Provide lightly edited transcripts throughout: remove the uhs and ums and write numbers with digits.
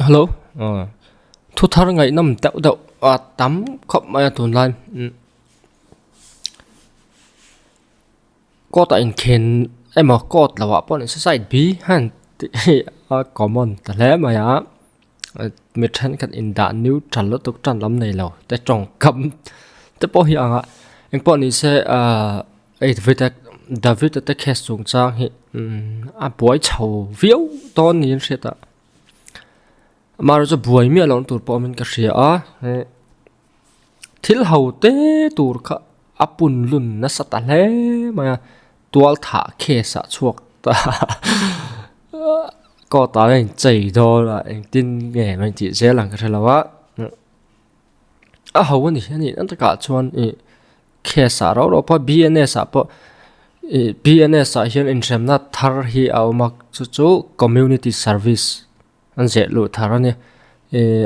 Hello, thu thar ngày năm tẹo đậu tắm khóc mai tuần lan có tại khen em mà có là vợ bọn sẽ sai bí han common ta lẽ mà ya mình thấy cái in đã new trần lót tục trần lắm này lâuแต่trồng cầmแต่bỏ hiện à anh bọn này sẽ ấy David đã kết xuống trang hiện buổi chiều viu tôn nhiên sẽ ta mà rồi buổi miệng lòng tụt bỏ mình cái gì à thiếu hậu tế tụt cả apun lun nó sát lẽ mà tual thả khe sát chuột ta có ta anh chạy thôi là anh tin nghe mình chỉ sẽ làm cái là what hậu này anh tất cả chuan khe sát rồi bỏ BNS à bỏ BNS à hiện in xem na thar hi ao mak chu community service anh dễ lụt thar này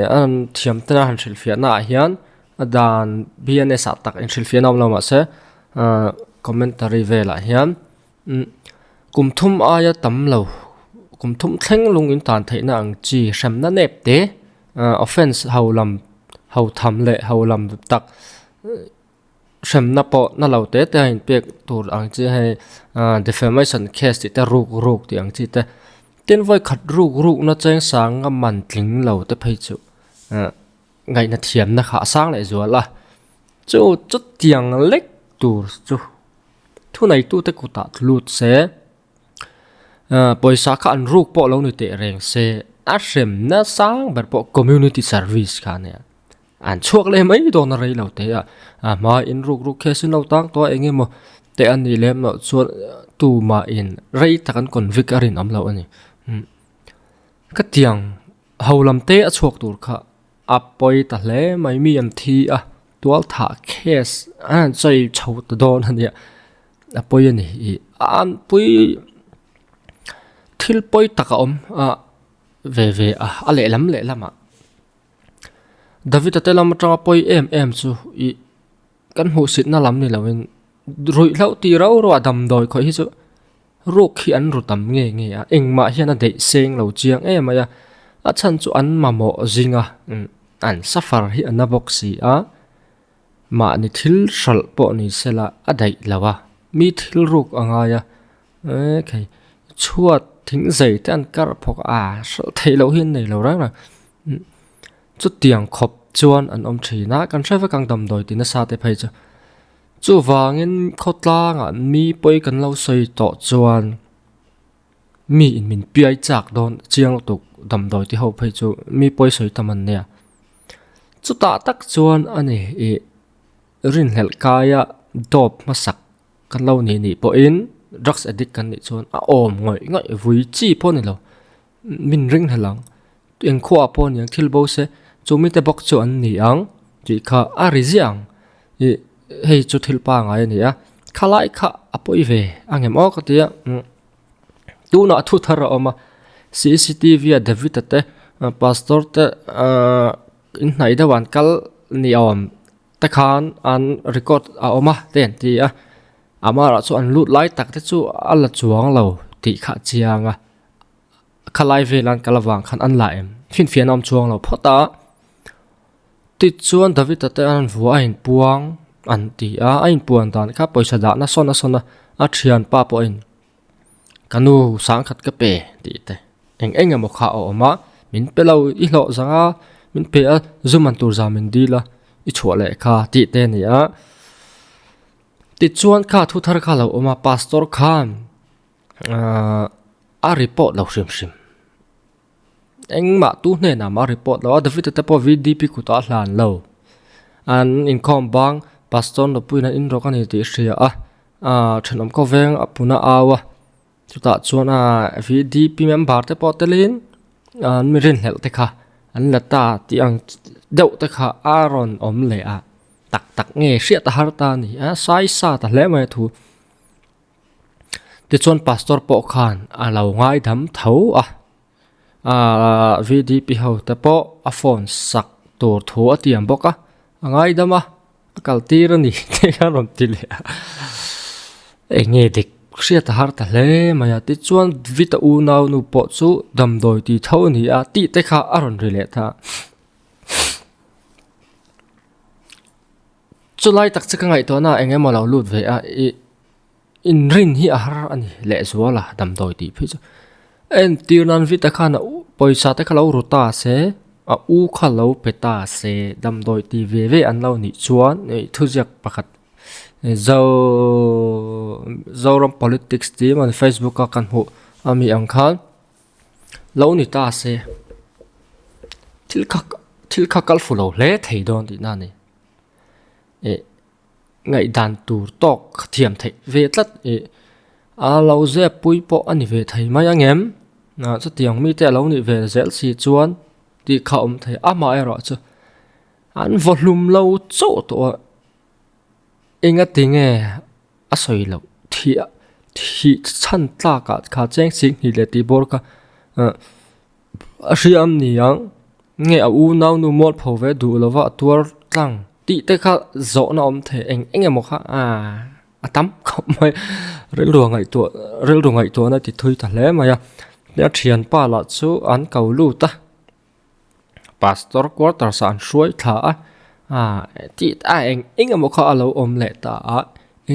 anh thiam tên anh sinh viên na hiền dan BNS tak anh sinh viên nào mà sẽ commentary về lại hiền cùng thum ai tấm lâu cùng thum theng lung in tàn thấy na anh chỉ xem na nẹp thế offense hậu tham lệ hậu làm tak xem na po na lâu thế thì anh biết tụi anh chỉ hay defamation case thì ta ruk thì anh chỉ ta tên voi khát ruk nó chẳng sáng ngắm màn tính lâu tới phải chịu ngày nó thiểm nó khá sáng lại rồi là chú chút tiền lệch tụ chú thu này tụ tới cụ tạ lụt xe bồi sáng khá ăn ruk bộ lâu nữa tệ rèn xe xem nó sáng bật bộ community service cả nè anh chuộc lên mấy đồ nó rơi lâu thế mà in ruk kia xin lâu tăng tôi anh em mà tệ anh đi làm nó chuột tụ mà in rơi thằng con việc ở in lâu anh cái tiếng hầu làm tệ chuộc tụ cả bồi ta lẽ mấy mi em thi tual thả case anh chơi chầu tự đòn anh vậy bồi này anh bồi thiếu bồi ta về lệ lắm David ta làm trong bồi em chú căn hộ xịn na lắm này là mình rồi lâu tì rau rồi đầm đòi khỏi chứ rốt khi ăn rồi tầm nghe anh mà hiện là để xem lâu chiang em mà chân chú ăn mà mỏ gì anh suffer hiện na boxy mà ni thiếu sալ bộ ni sẽ là đầy là mi thiếu rốt anh cái chuột thính dậy thì anh cắt phọc thấy lâu hiện này lâu đó là chút tiền khop chuan anh om chỉ na căn sai phải càng đầm đòi thì nó sao thế phải chứ chú vàng in khốt la ngạn mi bơi cần lâu xây tọ chuan mi in mình bia chạc đòn chiang tục đầm đòi thì hậu phải chú mi bơi xây tầm anh nè chú ta tắc chuan anh ấy rin hel kaya đốp mà sặc cần lâu nè bộ in drugs addict cần nè chuan ngồi vui chi po nè lo mình ring hel lang anh khoa po nè thiếu bao se chú mi te bok chuan nè ang chỉ kha riziang hey chú thiếu pa ngay nè khá lại khá apoi về anh em cái tiệt tu nọ thu thar mà CCTV David te pastor te in này đã hoàn cal niom ta khan an record mà tên thì mà là chú an lút lại tắc te chú an là chuang lâu thì khá chiang khá lại về lan calavang khan an lại phiền am chuang lâu phốt ta thì chuan David te an vua anh buang anh thì anh buồn tàn khá bồi sạt na son thian pa po in canu sáng khát cái bể thì thế anh em một khảo mà mình bây lâu ít lộ rằng mình bây zoom ăn tur ra mình đi là ít chỗ lệ khá thì thế này thì chuan khá thu thar khá lâu mà pastor khan report lâu sim anh mà tu này nào mà report lâu David te po VDP của ta lan lâu anh income bang pastor no puina in ro kan ni ti ria thanom ko veng apuna awa chuta chuan VDP member te potelin an mi rin hel te kha an lata ti ang deuh te kha aron om le tak nge ria ta har ta ni sai sa ta le mai thu ti chuan pastor po khan lo ngai dam tho VDP ho te po phone sak tur thu atiam boka ngai dama kalti ra ni te kan rom ti le nghe dik xia ta har ta hle maya ti chuan vita u nau nu po chu dam doi ti tho ni a ti te kha aron ri le tha chulai tak chaka ngai to na enge mo lo lut ve a in rin hi a har ani le zuala dam doi ti phi chu en tirnan vita khana poisa te khalo ru ta se a u khalo peta se dam doi ti ve ve an lo ni chuan thu jak pakhat zoram politics ti man Facebook ka kan hu ami ang khan lo ni ta se thil kha kal fu lo le thei don ti na ni ngai dan tur tok thiam thei ve tlat a lo ze pui po ani ve thei mai angem na chu tiang mi te lo ni ve zel si chuan ti kha thei ama ero chu an volume lo cho to inga tinge a soi lo thi chan tla ka kha cheng sing ni le ti bor ka a riam ni yang nge a u nau nu mol pho ve du lova tur tlang ti te kha zo na the eng mo kha a tam khom mai rel ru ngai to na ti thui ta le ma ya ya thian pa la chu an kau lu ta pastor quarter san shuai tha ti ta eng mo kha alo le ta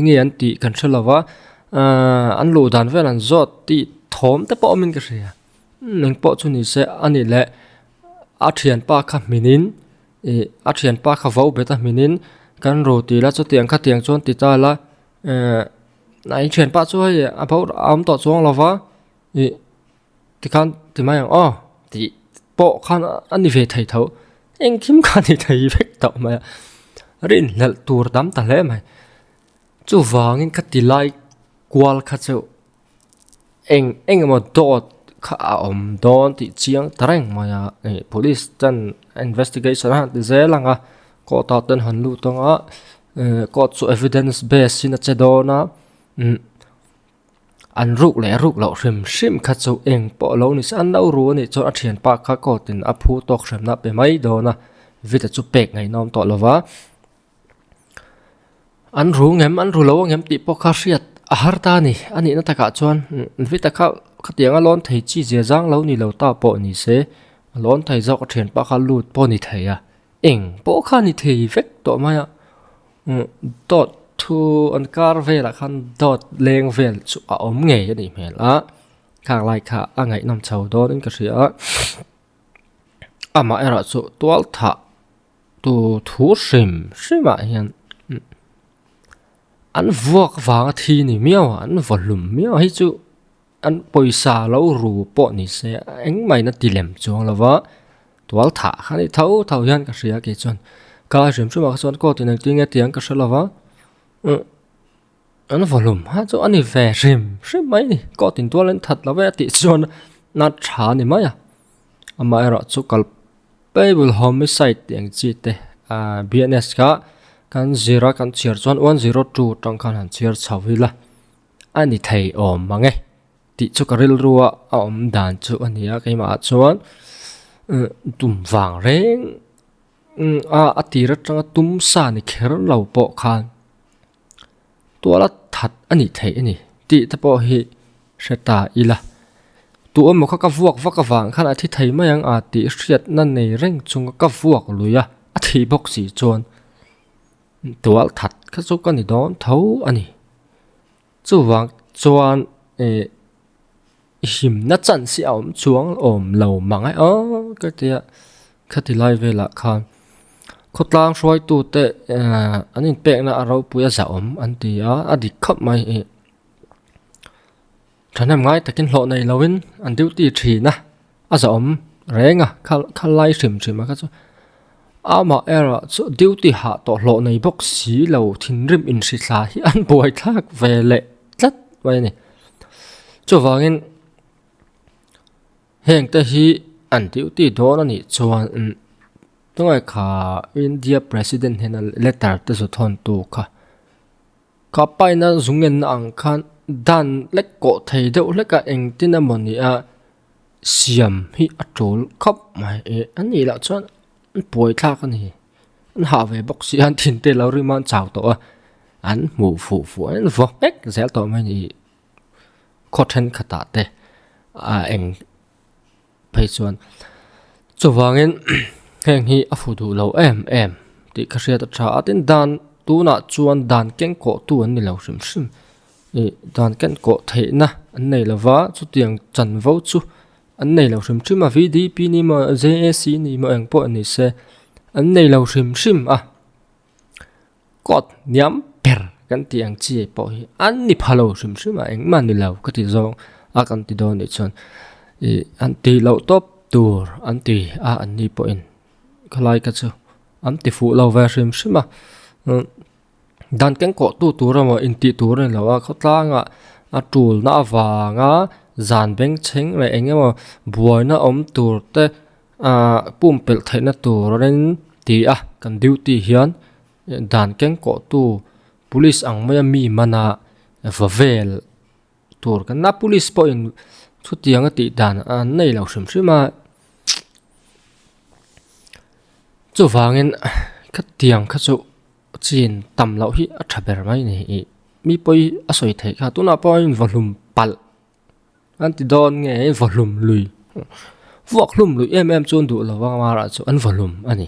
nge an ti kan thalawa an lu dan vel an zot ti thom te po min ka ria neng po chu ni se ani le a thian pa kha minin a thian pa kha vau beta minin kan ro ti la chu tiang kha tiang chon ti ta la nai thian pa chu ai a phau am to chong lawa ti kan ti mai ti po khan ani ve thai tho eng kim khan ni thai vek to ma rin lal tur dam ta le mai chu wangin kha ti lai kwal kha chu eng mo dot kha don ti chiang tareng maya police tan investigation ha de zelanga ko ta tan han lu tonga ko chu evidence base sin a chedona an ruk lo rim kha chu eng po lo ni san lo ru ni chu a thian pa kha ko tin a phu tok hrem na pe mai dona vita chu pek ngai nom to lova an ru lo ngem ti po kha riat a har ta ni ani na taka chuan vita kha khatianga lon thei chi je jang lo ni lo ta po ni se lon thai zok thian pa kha lut po ni theia eng po kha ni thei vek to maya dot thu an kar vela khan dot leng vel chu a nge ni mel khang lai kha a ngai nam chau don in ka ria ama era chu twal tha tu thu shima hian an vuak wang thi ni miaw an volume miaw hi chu an poisa lo ru po ni se eng mai na tilem chuang lawa twal tha khani thau hian ka ria ke chon ka rim chu ma chon ko tin tinga tiang ka shalawa an volume ha chu ani ve rim mai ni ko tin twal an that lawa ti chon na tha ni maya ama era chu kal payable homicide tiang chi te BNS ka kan zira kan chiar chuan 102 tang khan han chiar chawila ani thei mange ti chu karil ruwa dan chu ania keima chuan tum wang reng atira tanga tum sa ni kher lo po khan tuala that ani thei ani ti ta po hi sheta ila tu mo kha ka vuak vaka wang khan athi thei mayang ti hriat na nei reng chung ka vuak luya athi bok si chuan tual that kha chu kan ni don tho ani chu wang chuan him na chan si chuang lo mangai ka tia khati lai vela khan khotlang roi tu te anin pek na aro puya za an ti adi khap mai thanam ngai takin hlo nei lowin an duty thi na a za renga khal lai rim ma ka chu ama era chu duty ha to hlo nei bok si lo thin rim in si thla hi an boi thak vele tlat wai ni chu wangin heng te hi an duty don ani chuan tungai kha India president hena letter te so thon tu kha paina zungen ang khan dan lek ko thei deuh leka eng tin amoni siam hi atol khap mai ani la chuan poi thak ani an ha ve box si an thin te lo riman chaw to an mu fu an vo pek zel to mai ni cotton khata te eng phei chuan chuwangin heng hi a fudu lo em ti ka hriat a tha atin dan tuna chuan dan keng ko tu an ni lo hrim hrim dan ken ko theina an nei lova chu tiang chan vo chu an nei lo hrim hrim a VDP ni mo JAC ni mo eng po ani se an nei lo hrim hrim a kot niam per kan tiang chi po hi an ni phalo hrim hrim a eng man ni lo ka ti zong a kan ti don ni chon an ti lo top tur an ti a an ni po in khalai ka chu an ti fu lo va hrim hrim a dan ken ko tu ra mo in ti tur ni lo a khotlang a tul na awanga zan beng cheng le engemaw buaina om tur te pumpel theina tur ren ti a kan duty hian dan keng ko tu police ang maya mi mana vavel tur kan na police po in thutianga ti dan an nei lo hrim hrim a chu wangin khat tiang kha chu chin tam lo hi a thaber mai ni mi poi a soi thei kha tuna point volume pal an ti don nge volume lui volume lui em chun du lo wa ra chu an volume ani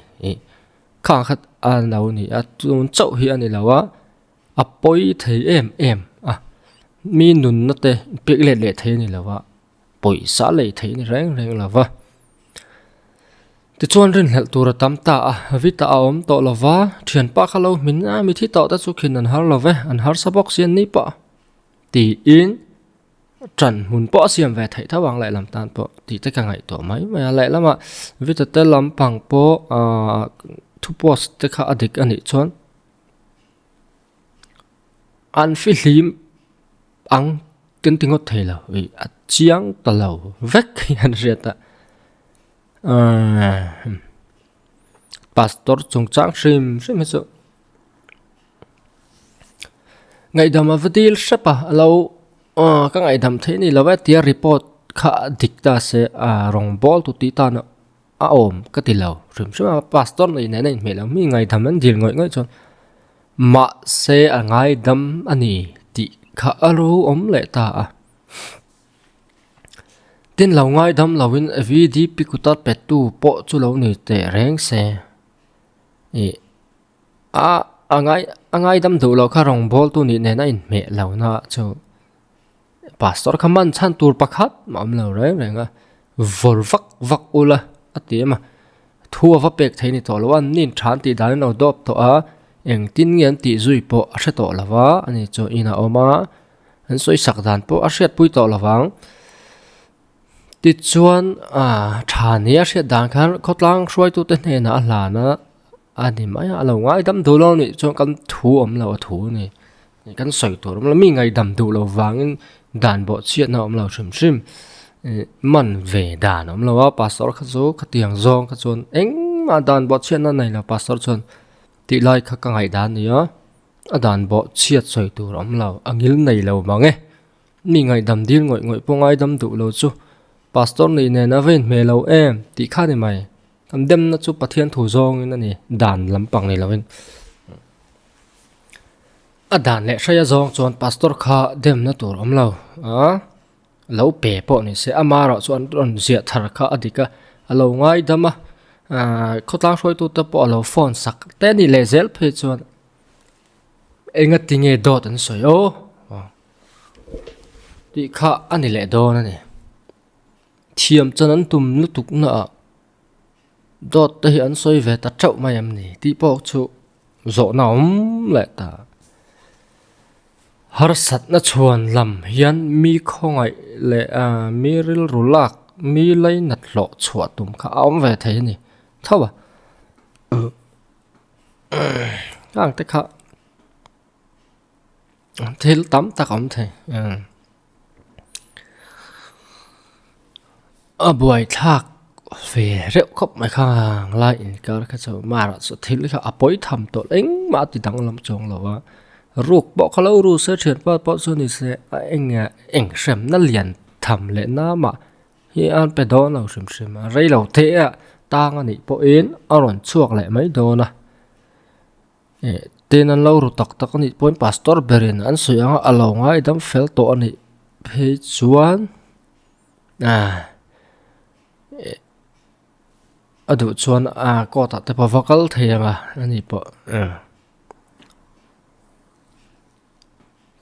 kha khat an lo ni a chun chau hi ani lawa a poi thei em mi nun na te pek le thei ni lawa poi sa le thei ni reng lawa ti chuan rin hel tur tam ta vita om to lova thian pa khalo min a mi thi to ta chu khin an har love an har sa box yan ni pa ti in tran mun po siam ve thei thawang lai lam tan po ti ta ka ngai to mai ma lai lama vita te lam pang po thu post te kha adik ani chuan an fi hlim ang ken tingot thei lo a chiang ta lo vek an riata pastor chung chang shrim so ngai dam avdil shapa lo ka ngai dam the ni lawa tia report kha dikta se rong bol tu ti ta na om ka ti lo shrim pastor nei nei me lo mi ngai dam an dil ngoi chon ma se ngai dam ani ti kha alo om le ta tin lo ngai dam lawin VDP kutat petu po chu lo ni te reng se angai dam du lo kha rong bol tu ni ne na in me lo na chu pastor khaman chan tur pakhat mam lo renga vol vak ula atima thua va pek theini to lo an nin than ti dan no dop to a eng tin ngian ti zui po a hre to lawa ani chu ina oma an soi sak dan po a hriat pui to lawang ti chuan thania hria dan khan khotlang hruai tu te hne na hla na ani mai alo ngai dam du lo ni chu kan thu om lo thu ni kan soi tur lo mi ngai dam du lo wangin dan bo chiat na om lo hrim man ve dan om lo wa pastor kha zo khatiang zong kha chon eng ma dan bo chiat na nei la pastor chon ti lai kha ka ngai dan ni a dan bo chiat soi tur om lo angil nei lo mange mi ngai dam dil ngoi po ngai dam du lo chu pastor ni ne na ven me lo em ti kha ni mai kam dem na chu pathian thu zong in ani dan lampang ni lovin a dan le shaya zong chon pastor kha dem na tur om lo lo pe po ni se amaro chuan ron zia thar kha adika alo ngai dama khotlang hroi tu ta po alo phone sak te ni le zel phe chuan enga tinge dot an soi ti kha ani le do na ni thiam chan an tum lu tuk na dot te hi an soi ve ta chau mai am ni ti pok chu zo na le ta har sat na chuan lam hian mi khongai le mi ril rulak mi lai nat lo chhuat tum kha om ve thei ni thawa ang te kha thil tam tak om the buai thak về rượu khóc mày khang lại cái chỗ mà rồi số thịt lấy cái bối thầm tội lính mà thì đắng lắm chồng là ruột bỏ khá lâu rồi sẽ chuyển vào bỏ số này sẽ anh xem nó liền thầm lệ nó mà khi ăn bê đó nào xem mà rây lâu thế ta nghe nị bỏ yên ở rồi chuộc lại mấy đồ nè tên ăn lâu rồi tắc nị bỏ pastor berin ăn suy ăn alo ngay đâm phèl tổ nị phê chuan adu chuan ko ta te pa vocal thega ani po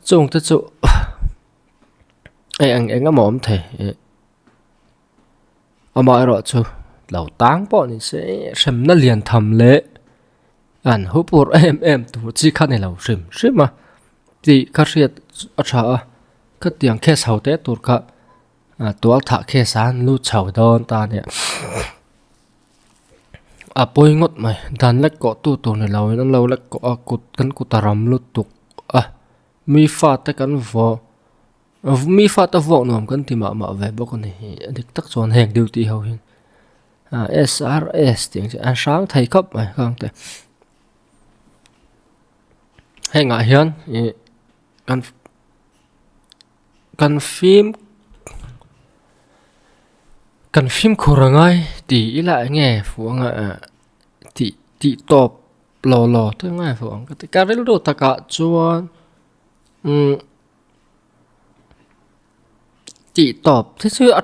chung te chu anh mom the ama ro chu lau tang po ni se sem na lian tham le an hupur em tu chi khan ne lau sim ma ti ka riat a tha ka tiang khe sau te tur kha tual tha khe san lu chau don ta ne a poi ngot mai dan lek ko tu ne lau nan lau lek ko a kut kan kutaram lu tuk mi fa te kan vo mi fa ta vo nom kan ti ma ve bok ni dik tak chon hek duty ho hin SRS tiếng an sáng thầy cấp mai không te hay ngại hiền cần phim khổ ngay tí lại nghe phụ ngạ tí top lò thế ngay phụ cái cái đấy đồ ta cả chuan tí top thế chứ à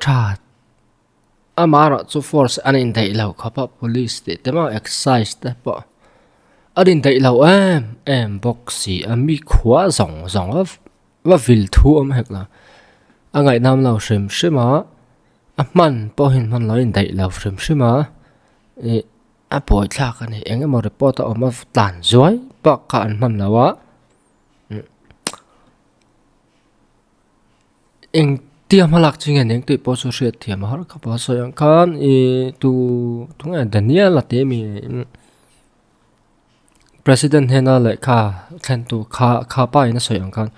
amara chu force an in dei lo khapa police te tema exercise te po adin dei lo em boxi ami khwa zong wa vil thu hek la angai nam lo shima man po hin man lo in dei lo shima a poi thla ka ni enge mo report o ma tan zoi pa ka an man lawa eng tiam halak ching en tu po so riat thiam har kha pa so yang kan tu thunga Daniel la te mi president hena le kha thlen tu kha pa ina so yang kan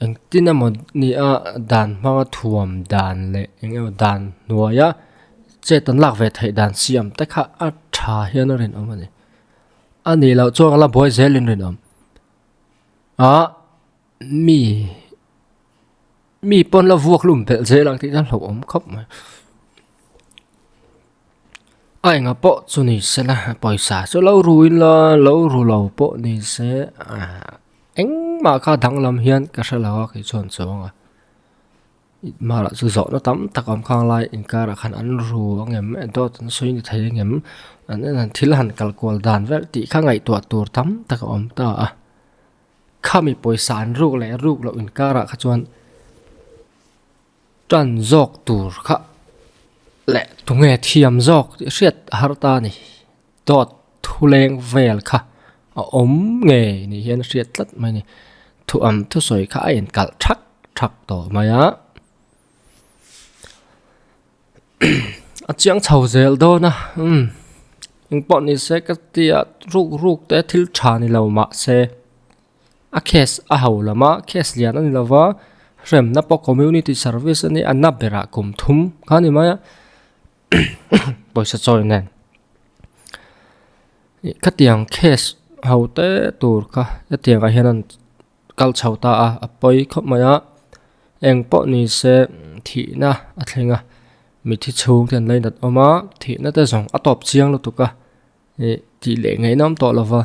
eng tina mo ni a dan ma thuam dan le eng dan nuaya che tan lak ve thai dan siam ta kha a tha hian ren amani ani lo chong la boy zelin ren am mi pon la vuok lum pel je lang ti dan lo om khop ma ai nga po chu ni se la paisa chu lo ruin la lo ru lo po ni se eng ma kha dang lam hian ka sa la ki chon chonga ma la chu zo na tam tak om khang lai in ka ra khan an ru ngem do tan soi ni thai ngem an thil han kal kol dan vel ti kha ngai to tur tam tak om ta khami poisa an ru le ru lo in ka ra kha chuan tràn dọc tur khá lệ tu nghe thiam dọc riết har ta ni dot thu leng vel khá ống nghề ni hiền riết lất mày ni thu thu soi khá en kal thak to mày á chiang chầu zel do na in bọn ni se cái tia ruk te thil cha ni lo ma se a case a hau lama case lian ani lova rem na po community service ani anna bera kum thum khani maya poisa choi nen khatiang case haute tur kha atiang a hianan kal chauta a poi khop maya eng po ni se thi na a thlenga mi thi chung ten lein dat oma thi na te zong atop chiang lo tuka ti le ngai nam to lova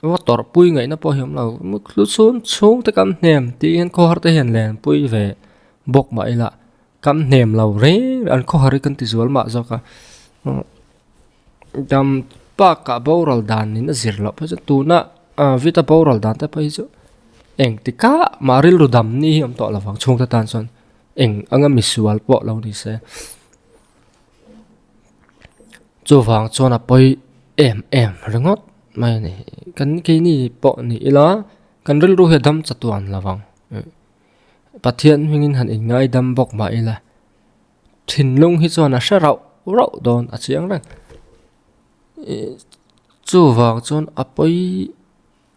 wa tor pui ngai na po hiam lo muk lu sun chung te kam nem ti en ko har te hian len pui ve bok mai la kam nem lo re an ko har kan ti zual ma zoka dam pa ka boral dan ni na zir lo pa tu na vita boral dan ta pa zo eng ti ka maril ru dam ni hiam to la wang chung ta tan son eng anga misual po lo ni se chu wang chona poi em rengot mai ni kan ke ni po ni ila kan ril ru he dam chatuan lawang pathian hingin han in ngai dam bok ma ila thin lung hi chona sha rau don a chiang rang chu wang chon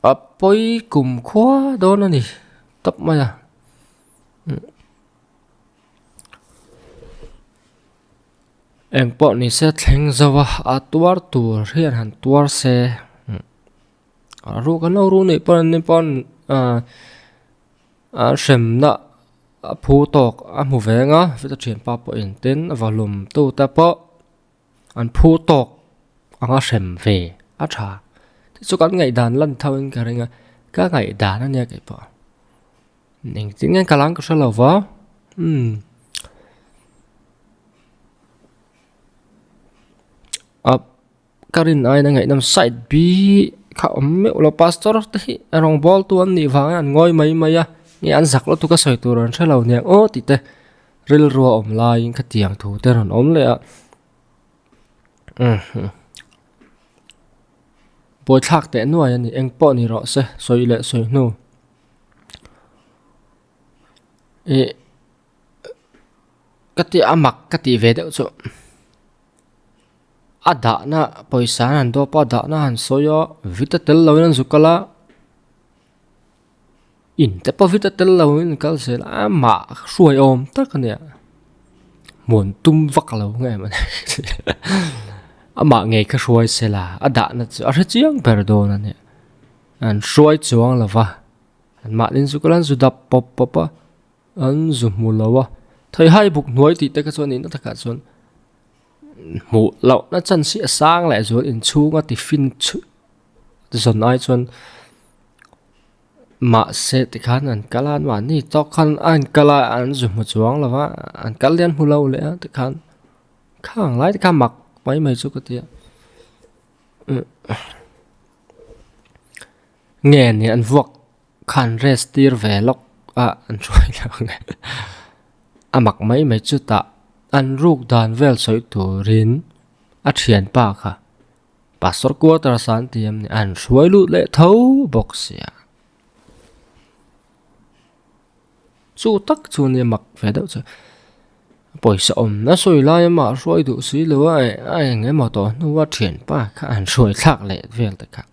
apoi kum khwa don ani tap maya eng po ni se thleng zawa a tuar tur hian han tuar se ru kan ru ni pon sem na phu tok a mu venga vita thian pa po in ten avalum tu ta po an phu tok anga sem ve a tha ti chu kan ngai dan lan thawin ka ringa ka ngai dan ania ke po ning tingan kalang ko sa lova karin ai na ngai nam side b kha me ulo pastor te rong bol tuan ni wang an ngoi mai maya ni an zak lo tu ka soi turan thalo ne o ti te ril ro om lai in khatiang thu te ron om le a boi thak te nuai ani eng po ni ro se soi le soi nu kati amak kati ve de chu ada na poisa nan do pa da na han soyo vitatel lawin zukala in te pa vitatel lawin kal sel ama suai om tak ne mon tum vak law ngai man ama ngai ka suai sela ada na a chiang perdon ne an suai chuang lawa an ma lin zukalan zu dap pop popa an zu mulawa thai hai buk nuai ti te ka chon in ta ka chon mu lo na chan si sang lại rồi in chu nga ti fin chu zon ai chon ma se ti khan an kalan wa ni to khan an kala an zu mu chuang lawa an kalyan hu lo le ti khan khang lai ti kha mak mai mai chu ka ti nghe ni an vok khan restir ve lok an choi lo nge a mak mai mai chu ta an ruk dan vel soi turin a thian pa kha pastor ko tar san tiam ni an suai lu le tho box ya chu tak chu ni mak ve do chu poisa om na soi lai ma suai du si lo ai nge ma to nu wa thian pa kha an suai thak le vel ta kha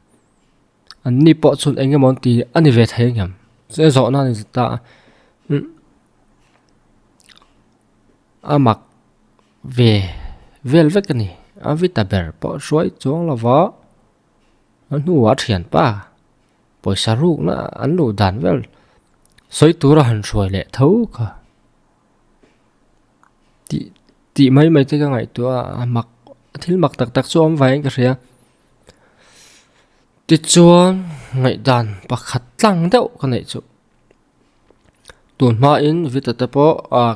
an ni po chun enge mon ti ani ve thai ngam se zo na ni ta a mak về vel vek ni a vita ber po suai chong lova an huwa thian pa poisa ruk na an lu dan vel soi tu ra han suai le tho kha ti mai mai te ka ngai tu a mak thil mak tak tak chom vai ka ria ti chuan ngai dan pakhat tlang deuh ka nei chu tun ma in vita te po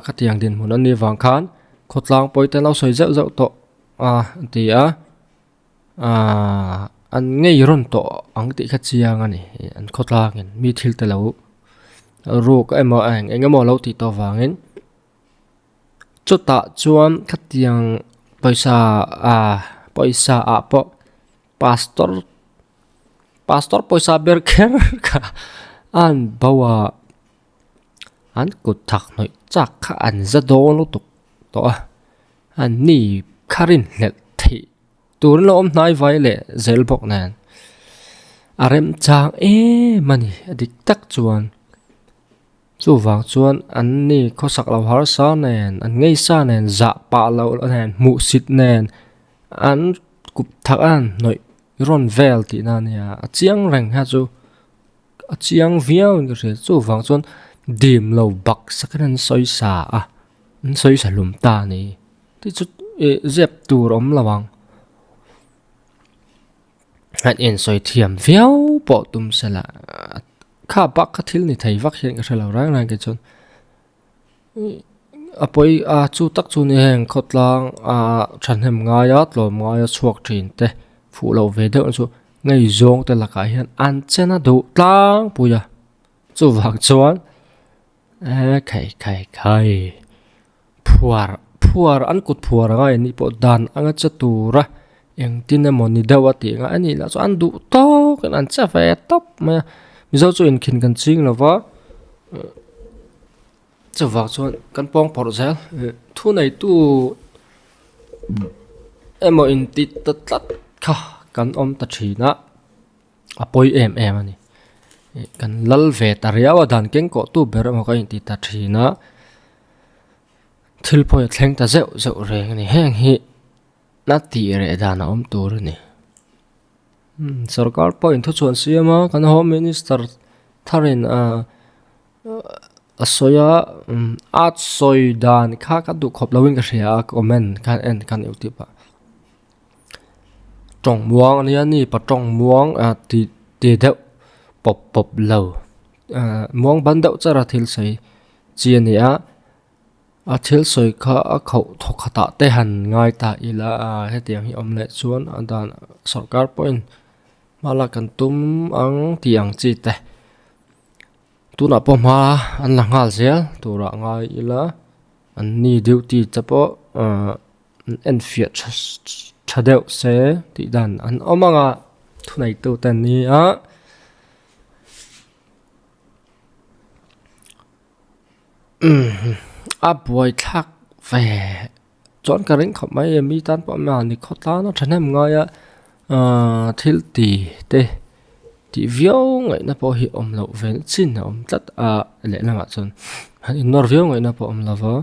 ka tiang din mun ani wang khan khotlang poite lau soi zau zau to ti an ngei ron to ang ti kha chiang ani an khotlang in mi thil te lau ruk emo ang engemo lo ti to wangin chuta chuan khatiang poisa po pastor poisa ber kher kha an bawa an kut thak noi chak kha an za do lo tuk to an ni kharin let thi tur lo om nai vai le zel bok nan arem chang mani adik tak chuan chu wang chuan an ni khosak lo har sa nen an ngei sa nen za pa lo nen mu sit nen an kup thak an noi ron vel ti na nia a chiang reng ha chu a chiang viau in re chu wang chuan dim lo bak sakanan soi sa soi sa lum ta ni ti chu zep tur om lawang han en soi thiam viau po tum sala kha bak kha thil ni thei vak hian ka thalo rang rang ke chon apoi chu tak chu ni heng khotlang than hem nga ya tlom nga ya chuak thin te fu lo ve de chu ngai zong te laka hian an chena do tlang puya chu wang chuan khai phuar an kut phuar nga ni po dan anga chatura eng tin moni dawati nga ani la chu an du to kan an cha ve top ma mi zo chu in khin kan ching lova chu wang chuan kan pong por zel thu nei tu emo in ti tat kha kan om ta thina apoi ani kan lal ve tariawa dan keng ko tu ber ma ka in ti ta thina thil poi thleng ta zeu reng ni heng hi na ti re dana om tur ni sarkar point thu chuan siama kan home minister tharin asoya at soi dan kha ka du khop lawin ka ria comment kan en kan uti pa tong muang ani pa tong muang ti de pop lo muang ban deuh chara thil sei chi ania a thil soi kha a khau thokata te han ngai ta ila hetiang hi omle chuan adan sarkar point mala kan tum ang tiang chi te tuna poma an la ngal zel tura ngai ila an ni duty chapo en fiat chadeu se ti dan an omanga thunai tu tan ni a boy thak ve chọn cái ring khop mai mi tan pa ma ni khotla nó thanem ngai thil ti te ti viau ngai na po hi om lo ven chin na om tat le na ma chon han nor viau ngai na po om lava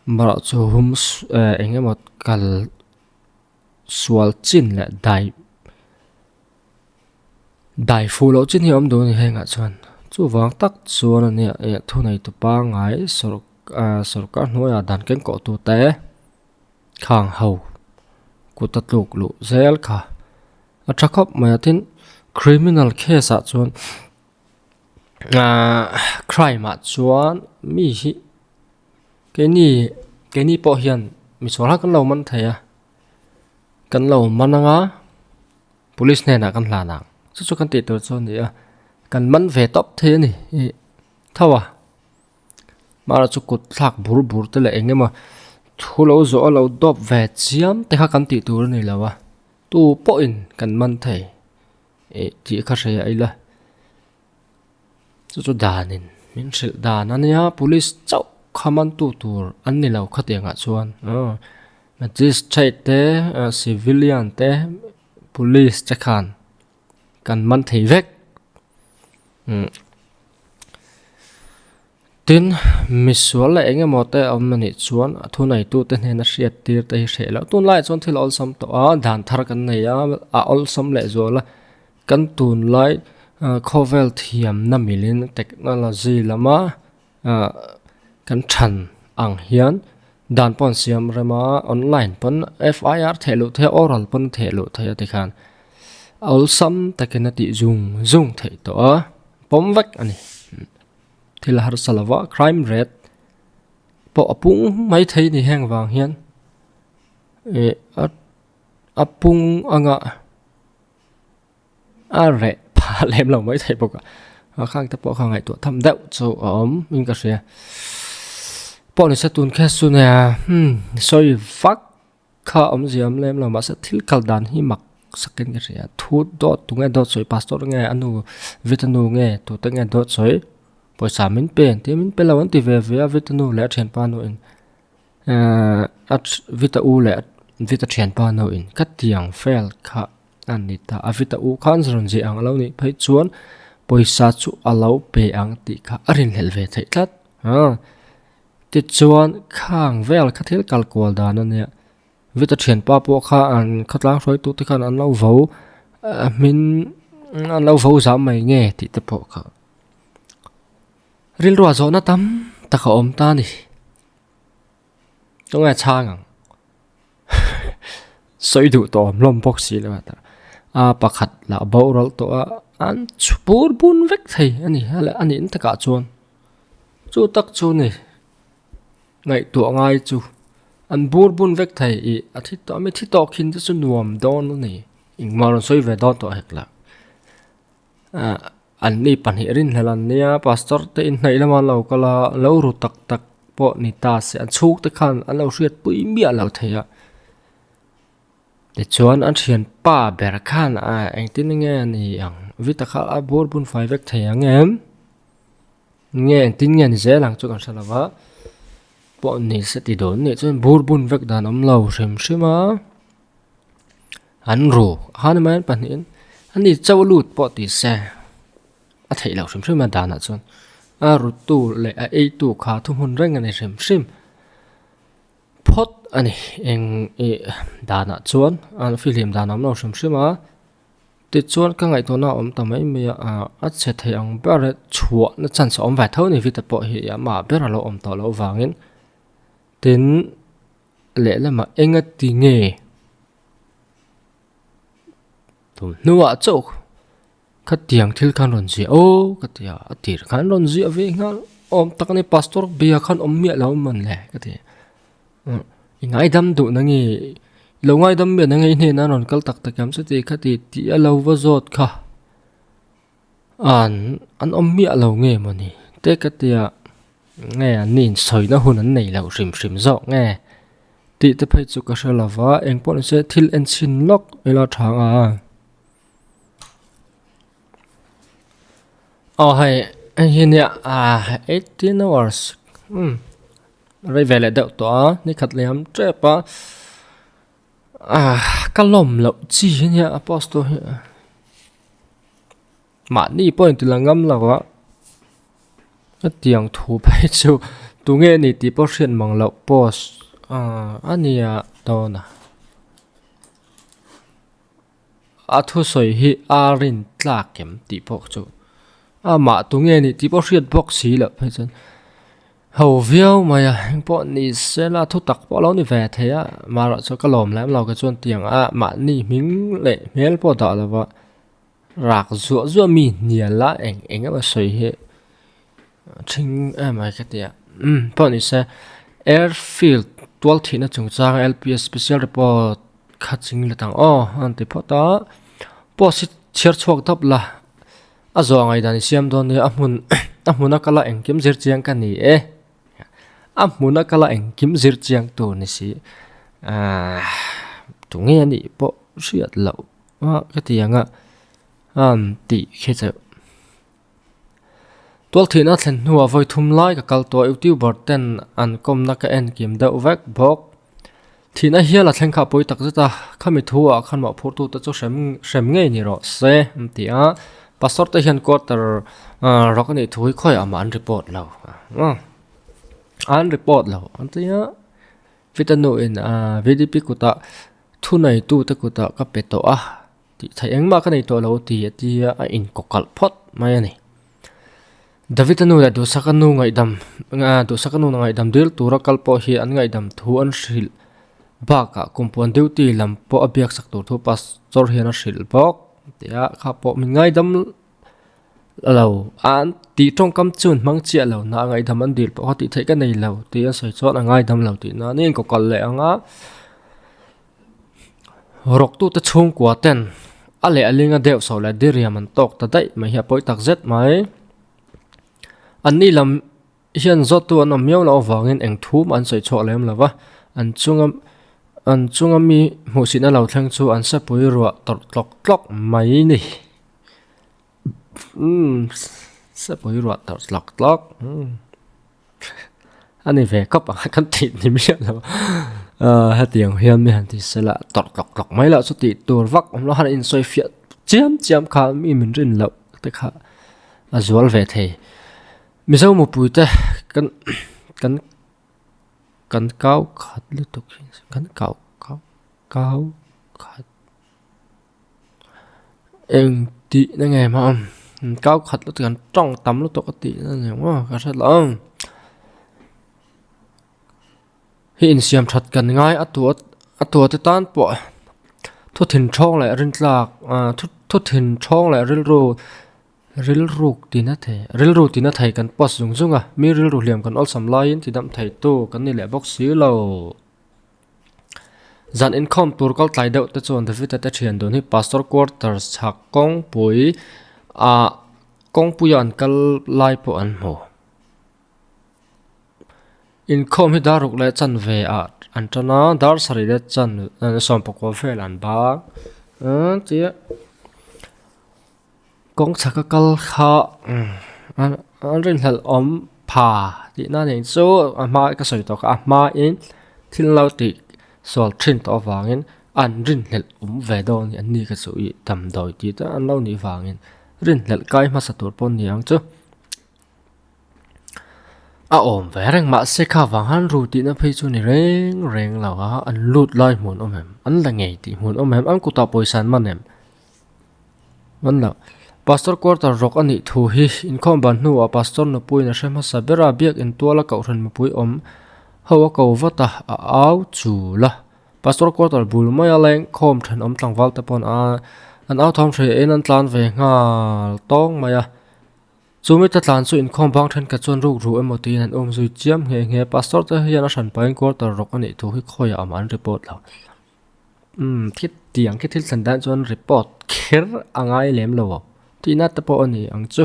mara chu hum engemot kal sual chin le dai fu lo chin hi om do ni henga chon chu wang tak chuan ania thu nei tu pa ngai sarkar hnuaiah dan keng ko tu te khang ho ku tatluk lu zel kha a thakop mai tin criminal case chuan crime chuan mi hi ke ni po hian mi chora kan lo man theya kan lo mananga police ne na kan hlana chu kan ti tur chuan ni kan man ve top the ni thawa mara chu kut thak bur te le engema thulo zo lo dop ve chiam te kha kan ti tur ni lawa tu po in kan man thei ti kha hreya ila chu danin min hril dan ania police chau khaman tu tur an ni lo khatenga chuan magistrate te civilian te police te khan kan man thei vek tin misual la engemaw te awmani chuan thu nei tu te hnen a hriat tir te hi hrelo tun lai chuan thil ol sam to dan thar kan nei a ol sam le zola kan tun lai khovel thiam na milin technology lama kan than ang hian dan pon siam rema online pon FIR thelu the oral pon thelu the te khan ol sam takenati zung thei to pom vek ani thil har salawa crime rate po apung mai thei ni heng wang hian apung anga re pa lem lo mai thei boka khang ta po khang ai to tham deuh chu min ka ria po ni satun kha su na sorry fuck kha ziam lem lo ma sa thil kal dan hi mak saken ka ria thu dot tunga dot soi pastor nge anu vitanu nge tu ta nge dot soi poisa min pen ti min pelawan ti ve vitanu le thian pa no in at vita u le vita thian pa no in kat tiang fel kha anita avita u khan zron ji ang lo ni phai chuan poisa chu alo pe ang ti kha arin hel ve thei tlat ti chuan khang vel kha thil kal kol dan ania vita thian pa po kha an khatlang roi tu ti khan an lo vo min an lo vo za mai nge ti te po kha ril ruwa zo na tam taka om ta ni tonga changang soi du to lom bok si la ta pakhat la boral to an chupur bun vek thei ani hala ani in taka chuan chu tak chu ni ngai to ngai chu an bur bun vek thei I athi to mi thi to khin chu nuam don ni ingmar soi ve don to hekla an ni pan hi rin helan nia pastor te in nei lama lo kala lo ru tak po ni ta se an chuk te khan an lo hriat pui mi a lo theya te chuan an thian pa ber khan eng tin nge ni ang vita kha a bor bun fai vek theya ngem nge eng tin nge ni zelang chu kan salawa po ni se ti don ni chuan bor bun vek dan om lo hrim an ru han man pan in an ni chaw lut po ti se a thei lo hrim ma dana chuan a ru tu le a ei tu kha thum hun reng ani hrim phot ani eng dana chuan an film dana am lo hrim a ti chuan ka ngai to na om ta mai me a che thei ang ber chhuwa na chan sa om vai tho ni vita po hi ma ber lo om to lo wangin tin le lama enga ti nge tum nuwa chok khát tiếng thil khan ron gì ô cái tiếng tir khan ron gì về ngal tắc này pastor bia khan mía lâu mình lẽ cái tiếng ngay đâm tụ nó nghe lâu ngay đâm miệng nó nghe nên nó ron kal tắc tắc cảm sẽ thì khát thì lâu vô giọt kha anh mía lâu nghe mà nè thế cái tiếng nghe nhìn soi nó hôn anh này lâu rim rõ nghe thì tập phải chụp cái sơ là vợ em bọn sẽ thil en xin lóc là thằng hay hiện nay 18 hours rồi về lại đậu tỏaนี่ขัดเลยมเจ็บปะก็ล้มแล้วจีเนี่ยอพอสโตมานี่ป้อนตัวละงำแล้ววะก็เตียงถูไปจู่ตัวเงี้ยนี่ตีป้อเชียนมังแล้วป้ออันนี้ตัวน่ะทุสอยฮีรินตลาเข็มตีป้อจู่มาตัวเงี้ยนี่ตีป้อเชียนบอกสีแล้วไปจนhầu viêu mà bọn này sẽ là thu tặc bọn lâu này về thế mà rồi cho cái lồng lắmเราcái chuyện tiền mà nị miếng lệ miếng bọn đó là vợ rạc rũa mì nhiều lá ảnh mà sấy hệ chính mà cái tiền bọn này sẽ airfield 12 thì nó chúng ta LPS special report khát chính là thằng anh thì bọn đó bọn sẽ chia chuộc thấp là giờ ngày đó xem đó này muốn nó cái là ảnh kiếm giật chiang cái này muốn nó cái là ảnh kiếm giật chiang tổ này xí tụi nghe này bộ sửa lậu cái tiếng tỷ khi giờ tuột thì nó thành hùa với thum lai cái câu tuổi ưu tiên bớt tên ăn com nó cái anh kiếm đậu vác bóc thì nó hiện là thành khảo bồi tắc rất ta khi mình thua khi mà phô tu ta cho xem nghe như rồi xe thì pastor ta hiện quarter rồi cái này thui khỏi mà ăn report lâu ăn report lâu anh thấy vì ta nội VDP của ta thu này tu ta của ta các bé tổ thì thấy anh mà cái này tổ lâu thì in có cật pot mai này David ta nội là đồ sắc anh ngay đầm đồ sắc anh ngay đầm deal tu ra kalpo hi anh ngay đầm thu anh sil ba cả compound duty làm po abiak sắc tổ thu pastor hi nó sil bok thì khá bộ mình ngay đâm lâu anh tí trong cắm chun mang chia lâu na ngay đâm anh đi bộ thì thấy cái này lâu thì anh sẽ chọn là ngay đâm lâu thì nó nên có còn lẽ ngã rọc tu ta chung quá tên anh lẽ anh nghe đều sau lại đi ra mình tóc ta đấy mà hiệp bội tắc rất mấy anh đi làm hiện giờ tu anh miêu là vàng anh thu mà anh sẽ chọn lại là vâng anh chung mi một xin là lâu thang chu anh sẽ bồi rồi tọt mấy này sẽ bồi rồi tọt anh này về cấp cái tiền thì biết là hai tiếng hiền mi thì sẽ là tọt mấy là số tiềnตัวvắc ông nó hành in soi phiệt chiếm khá mi mình rình lậu tức khá zual về thế mi sau một buổi thế cắn cao khát liên tục cắn cao khát em tí nó nghe mà cao khát lúc cắn trong tắm lúc tụi tí nó nhiều quá cả rất lớn hiện xem thật cần ngay ở tuổi thì tan bỏ thôi thìn trong lại rinh lạc thôi thìn trong lại ril ruk thì nó thấy cần post dùng mi ril ruk liam cần all some line thì đâm thấy tu cần này lại box xíu lâu dàn income tour call tài đậu tới chọn David tới triển đồn hi pastor quarters chak công bùi ăn cal lai po ăn mồ income hi daruk lại chân về ăn cho nó dar sari lại chân som po qua phê lan ba chị công chak cal kha anh rin hel pa thì nó nên số mà cái sợi tóc mà in thiên lâu thì sol trin to vangin an rin hel về đâu thì anh đi cái số tầm đôi thì ta anh lâu ni vangin rin hel cái mà sát tur pon niang chứ về răng mà sẽ khá vàng hắn rồi thì nó phải cho này reng là anh lút lại muốn em anh là ngày thì muốn em anh cũng tạo bồi sản mà em vẫn là pastor quarter rock anh ấy thu hi income ban nu pastor nó bùi nó xem hết bera biếc in tua là cậu thân bùi hầu cậu vắt áo chủ là pastor quarter bùi mới lên com thân tàng val tập on an out thom thre en an tlan ve nga tong maya chumi ta tlan chu in khom bang then ka chon ru ru emoti an zui chiam nge pastor ta hian a san pain kor tar rok ani thu hi khoya am an report la thit tiang ke thil san dan chon report kher angai lem lo tina ta po ani ang chu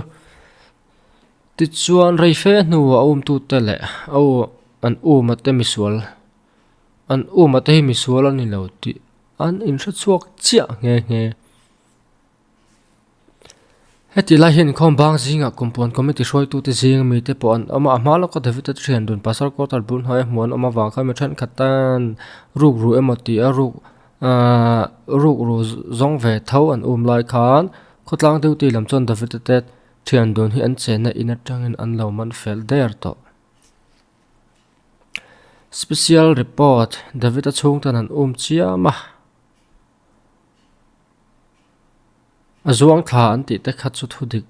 ti chuan rei fe nu a tu te le au an mate misual an mate misual ani lo ti an in sha chuak chia nge heti lai hian khom bang zinga compound committee roi tu te zing mi te pon ama amalo ka david trian dun pasar ko tar bun hai mon ama wa kha me than khatan ruk ru emoti a ruk ru zong ve thau an lai khan khotlang deu ti lam chon david te trian dun hi an chena in atangin an lo man fel der to special report david a chung tan an chiama azuang tha an ti te khat chu thu dik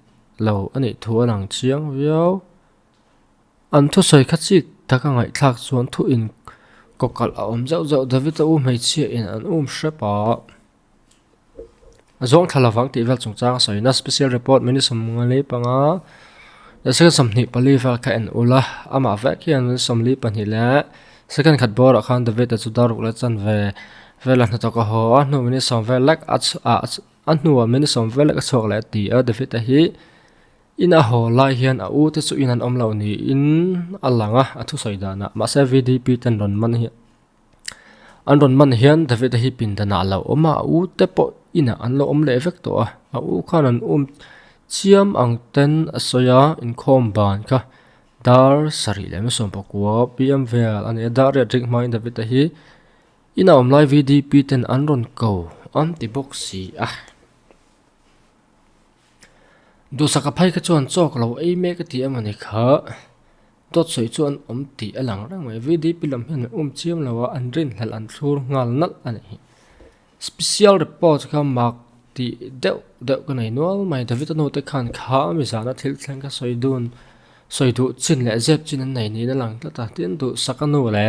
lo ani thu anang chiang viau an thu soi khat chi taka ngai thlak chuan thu in kokal a zau david a mai chia in an shepa azuang thala wang ti vel chung chang soi na special report mini somngali panga the second somni pali fa ka en ula ama va kian somli pani la second khat bor khan david a chu daruk la chan ve la na to ka ho nu mini som ve lak an nuwa meni som vel ka chok la ti a david a hi in a ho lai hian a te chu in an omlo ni in alanga athu soidana ma se vdp tan ron man hian david a hi pin dana lo oma te po ina an lo le vek to a khan an chiam ang ten asoya in khom ban ka dar sari le som pakwa pm vel an dar ring mind david a hi ina lai vdp ten an ron ko an ti boxi a do saka phai ka chuan chok lo ei me ka ti amani kha dot soi chuan ti alang rang mai vdp lam hian chiam lawa an rin hal an thur ngal nal ani special report ka mak ti deu ka nei nol mai david no te khan kha mi zana thil thleng ka soi du chin le zep chin an nei ni na lang ta tin du saka no le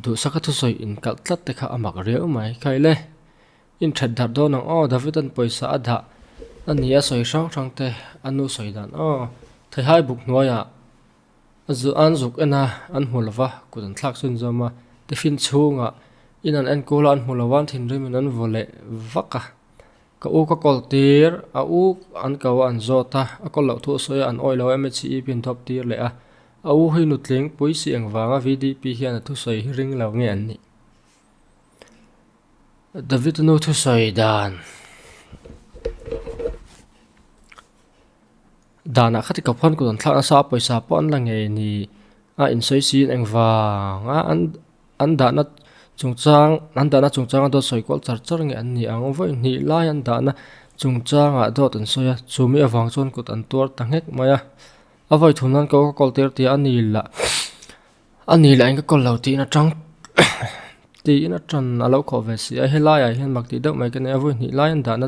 du saka thu soi in kal tlat te kha amak reu mai kai le in thad dar do nang david an poisa adha ania soi sang te anu soi dan thai hai buk noya azu an zuk ena an hulwa kudan thlak sun zoma te fin chunga in an kola an hulawan thin rim an vole vaka ka ka kol tir an ka an zota a kol lo thu soya an oilo mchi pin top tir le a hi nutleng poisi engwanga vdp hian thu soi ring lo nge an ni david no thu soi dan dana khati ka phon ko thla sa paisa pon la nge ni in soi sin engwa an dana chungchang do soi kol char nge an ni ang voi ni lai an dana chungchang a do tan soya chumi awang chon kut an tor tangek maya avoi thunan ko kol ter ti ani la ang ka kol lo ti na tang ti na tran alo kho ve si a helai a hian mak ti deuh mai kan avoi ni lai an dana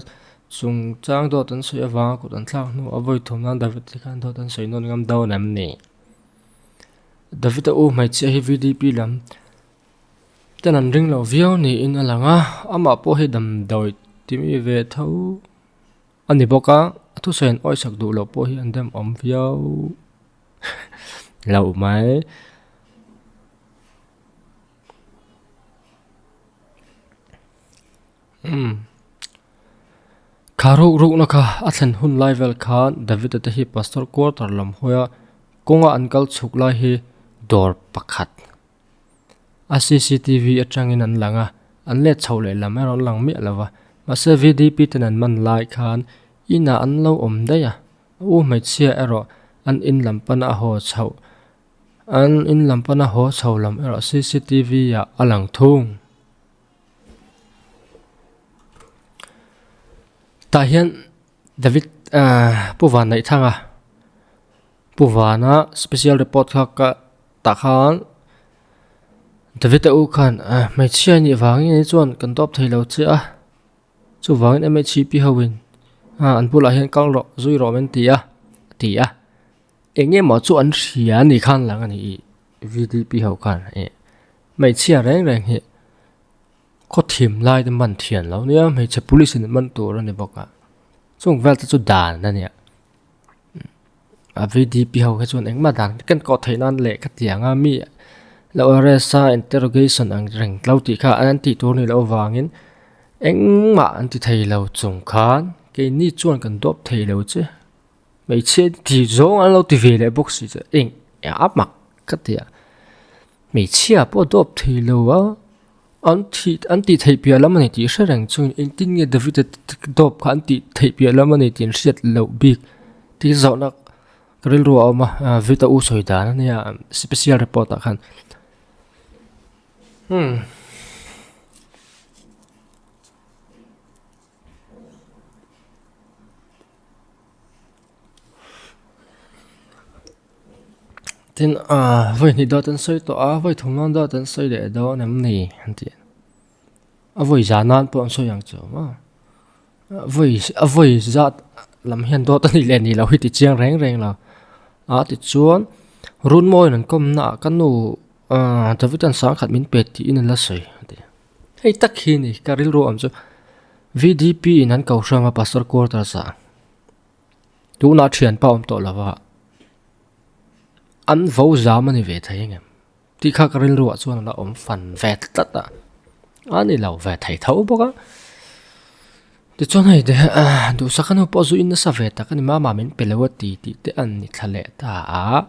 chung chang do tan soi awang kut an thlang nu avoi thunan david ti kan do tan soi non ngam do nam ni david mai chi hi vdp lam tan an ring lo viau ni in alanga ama po hi dam doi timi ve thau ani boka thu sen oi sak du lo po hi an dem om viau lo mai kharu ru na kha athen hun level khan david te hi pastor quarter lam hoya konga ankal chuk lai hi dor pakhat a cctv atangin an langa an le chhole lam ron lang mi lawa ma se vdp ten an man lai khan ina an lo om daya mai chia ero an in lampana ho chho lam ero cctv ya alang thung ta hian david puwan nei thanga puwana special report ka ta khan david khan mai chia ni wangi ni chuan kan top thailo cha chu wangin mhp howin an pula hian kal ro zui ro men tia enge mo chu an ria ni khan lang ani vdp ho khan mai chia reng hi có thìm lai để mình thiền lâu nhá mấy chế police nên mình tụ ra này bọc à chúng vel cho đàn nè nhỉ VDP hậu cái chuyện anh mà đàn cái có thể nan lệ cái tiếng à mi lâu RSA interrogation anh rèn lâu thì cả anh thì tôi này lâu vàng anh mà anh thì thầy lâu trồng khán cái ní chuan cần đốp thầy lâu chứ mấy chế thì giống anh lâu thì về lại bốc xí chứ anh áp mặt cái tiếng mấy chế à bộ đốp thầy lâu á anh thì thầy bia lắm này thì sẽ rằng chung anh tin nghe David đốp anh thì thầy bia lắm này thì sẽ lâu big thì dạo nó cái rồi mà Vita u soi đá này special report à khăn tin với ni đó tên soi to với thùng non đó tên soi để đó nằm nè anh chị với giá nan bọn soi yang chỗ mà với giá làm hiện đó tên này là huy thì chiang rèn rèn là thì chuan run môi nên com nạ cái nụ cho với tên sáng khát min pet thì nên là soi hay tắc khi này cái rồi ông cho VDP nên cầu sang mà pastor quarter sa tu na thiền pa ông to là vậy anh vô giá mà này về thấy nghe thì khác cái rồi chuan là ông phần về tất à anh này lâu về thấy thấu bốc á thì cho này để đủ sắc nó bao nhiêu nó sao về ta cái mà mình belawa tí để anh này thale ta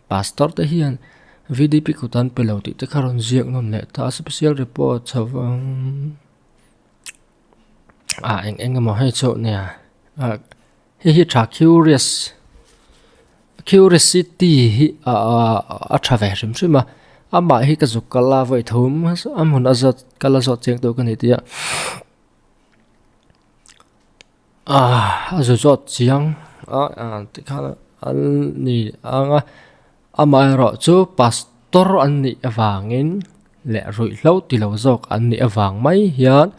pastor te hiền VDP của tan belaw tí te karon ziak non le ta special report cho anh mà hay chỗ nè hi tra curiosity traverse chứ mà mà hi cái dục kala với thum muốn azat kala zot cheng to cái này thì rồi chọn chiang thì khá là anh nị mà rồi cho pastor anh nị vangin lẽ rồi lâu thì lâu dọc anh nị vang mấy hiện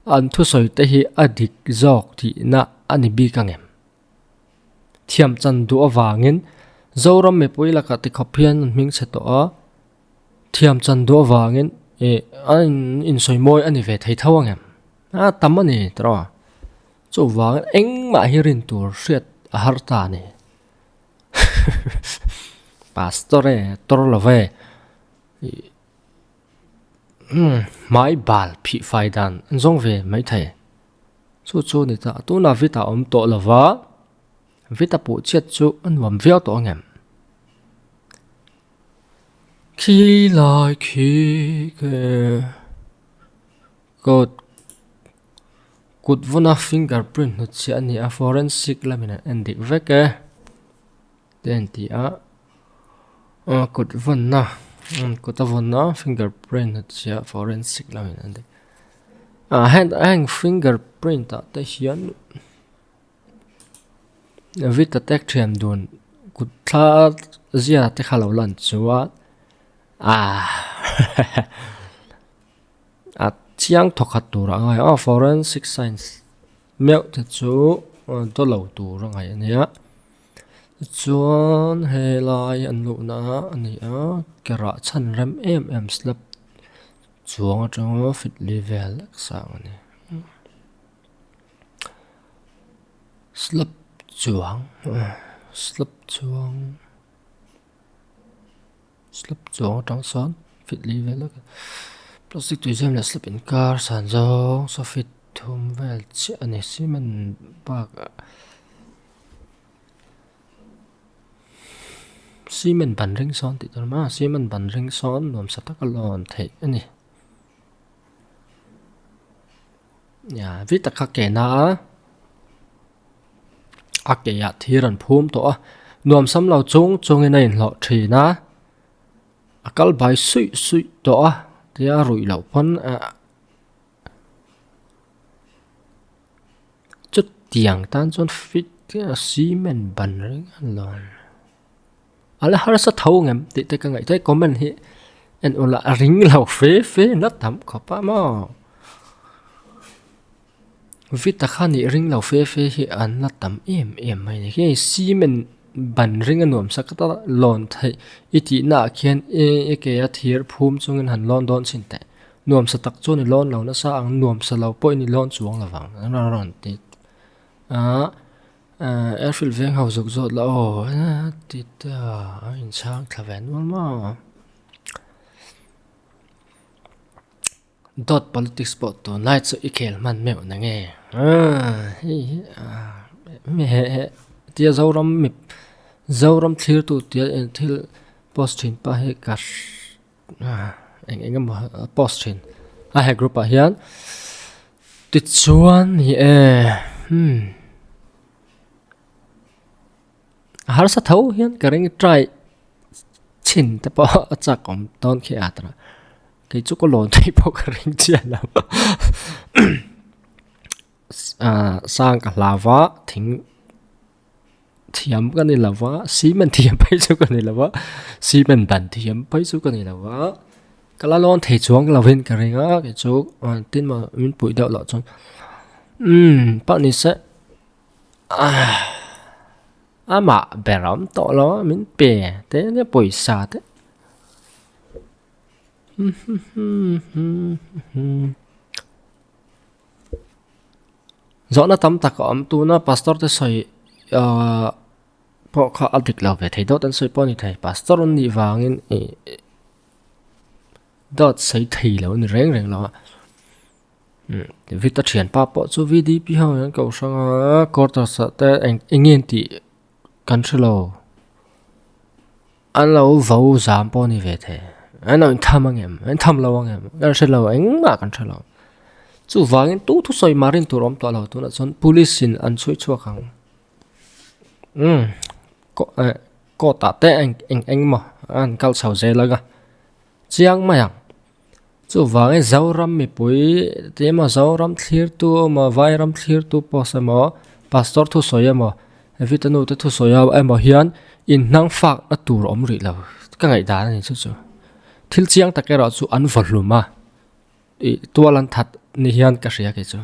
anh thu soi tới hi adik dọc thì na anh bị căng em thiam chân đũa vangin dâu ram mẹ bôi là cả thì copian mình sẽ to thiam chân đũa vangin anh in soi môi anh về thấy thâu em tắm anh nị đó cho vàng anh mà hiền tour xét harta này pastor tor là về mai bal phi phai dan zong về mấy thầy cho này ta tu na vita om to là vả vita bộ chết cho anh vầm véo to ngầm khi lại khi cái cút vuna fingerprint nó chỉ anh à forensic là mình anh định vẽ cái đến thì cút vuna fingerprint nó chỉ forensic là mình anh định hand fingerprint tại hiện viết tách thêm đồn cút thà zia tách khá lâu lần chúa chiang thọc hạt tủ ra ngay forensic science mẹo thật chú tôi lâu tủ ra ngay này chuan he lai an lu na ani cái ra chân rem em slap chuang trong fit level sang này slap chuang trong son fit level plastic tùy xem là slip in car sản dầu so fit thum vel chi anh ấy xí mình bạc xí mình bắn ring son thì tôi mà xí mình bắn ring son làm sao tắc lon thế anh ấy nhà viết tắc cái na cái ya thì rần phum to nuam sam lau chung cái này lọ thì na akal bài suy to thì rồi lâu phân chút tiếng tan chọn fit cái xí mình bắn rồi lon là hơi rất thâu ngầm thì cái ngày thấy comment hi anh là ring lâu phê nó tắm có pa mà viết ta khăn thì ring lâu phê hi anh là tắm em mày này cái xí mình bắn ring anh nuông sắc ta lon thấy ít tí nã khiên cái thiệt phum trong ngân hàng London xin tệ nuam sa tak chu ni lon lo na sa ang nuam sa lo poi ni lon chuang lawang ron ti airfield veng hau zok zot la ti ta in chang thaven wal ma dot politics spot to night so ikel man meu na nge me tia zoram thlir tu tia thil post thin pa he kar engam post thin a he group a hian ti chuan hi har sa thau hian karing try chin te pa achak om ton khe atra cái chú có lồn thấy bao cái rinh chia nào sang cả lava thỉnh thiểm cái này lava xí mình thiểm bay số cái này lava xí mình bàn thiểm bay số cái này lava cái lá lon thấy chuông là bên cái rinh á cái chú tin mà mình bụi đậu lọ chọn bạn này sẽ mà bè rắm to nó mình bè thế nó bụi xa thế rõ nó tắm tạc ẩm tu nó pastor tới soi bỏ khó áp địch lâu về thấy đó đến soi bỏ như thầy pastor nó đi vào nên đó sấy thì lâu nó rèn rèn lâu vì ta chuyển ba bỏ cho video bị hao những cầu sang có ta sợ tới anh nghe thì cần sửa lâu anh lâu vào giảm bỏ như về thầy anh nói anh tham lâu anh em sẽ lâu anh mà cần sẽ lâu chú vàng tu thu soi marin tu rom tu lâu tu là chọn police anh suy chua khang có tạ tệ anh mà anh cao sầu dễ lắm chiang mà chú vàng ấy giàu ram mi bui thế mà giàu ram clear tu mà vai ram clear tu post mà pastor thu soi mà vì tao nói thu soi em mà hiền in năng phạt ở tu rom rì lâu cái ngày đó này chú thil chiang ta cái đó chú ăn vật luôn mà tua lan thật ni hiền cái gì cái chú